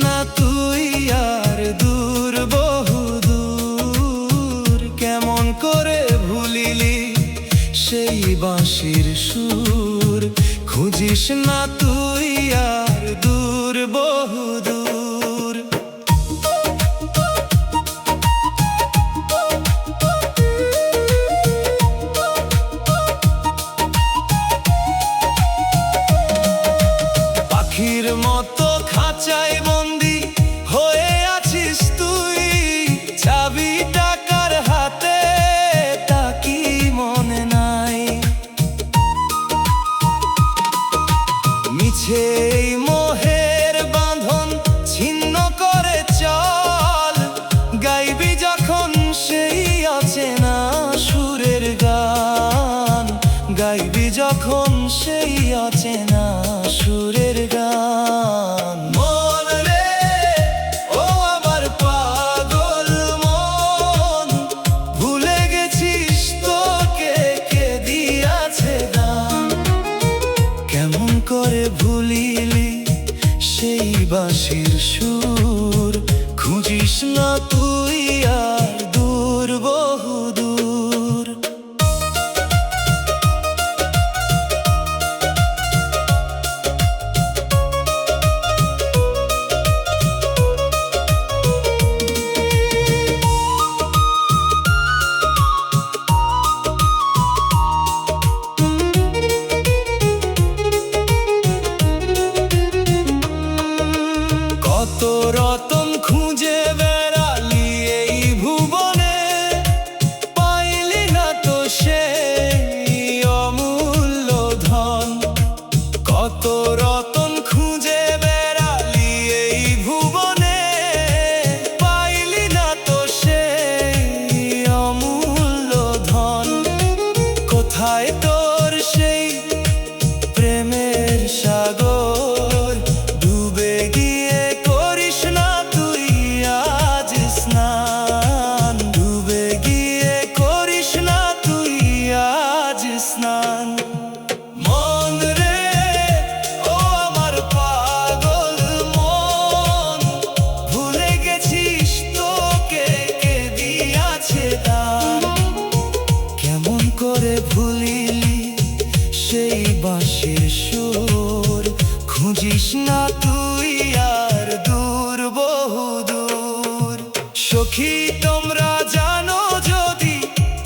না তুই আর দূর বহুদূর, কেমন করে ভুলিলি সেই বাঁশির সুর। খুঁজিস না তুই আর দূর বহুদূর। পাখির মতো খাঁচায় বন্দি হয়ে আছিস তুই, চাবিটা কার হাতে তা কি মনে নাই? মিছে এই মোহের বাঁধন ছিন্ন করে চল, গাইবি যখন সেই অচেনা সুরের গান, গাইবি যখন সেই অচেনা সুরের গান। মন রে ও আমার পাগল মন, ভুলে গেছিস তোকে কে দিয়াছে দান। কেমন করে ভুলিলি সেই বাঁশির সুর, খুঁজিস না তুই আর দূর বহুদূর। কত রতন খুঁজে বেড়ালি এই ভুবনে, পাইলি না তো সেই অমূল্য ধন। কত রতন খুঁজে বেড়ালি এই ভুবনে, পাইলি না তো সেই অমূল্য ধন। কোথায় তোর সেই প্রেমের সাগর, ডুবে গিয়ে করিস না তুই আজ স্নান, ডুবে গিয়ে করিস না তুই আজ স্নান। মন রে ও আমার পাগল মন, ভুলে গেছিস তোকে কে দিয়াছে দান। কেমন করে ভুলিলি সেই বাঁশির সুর, খুঁজিস না তুই আর দূর বহুদূর। সখী তোমরা জানো যদি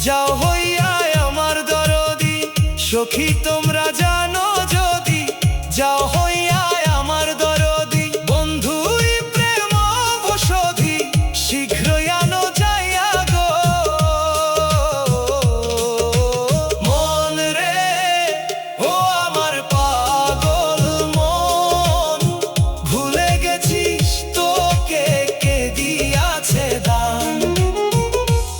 যাও হইয়া আমার দরদি, সখী তোমরা জানো যদি যাও হইয়া আমার দরদি। বন্ধুই প্রেম অবশোধি শীঘ্রই আনো যাইয়া গো। মন রে ও আমার পাগল মন, ভুলে গেছিস তোকে কে দিয়াছে দান।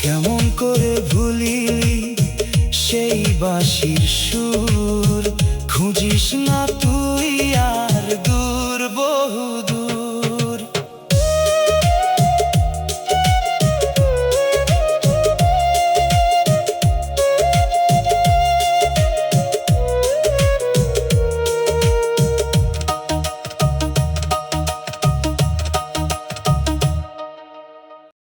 কেমন করে ভুলিলি সেই বাঁশির সুর, খুঁজিস না তুই আর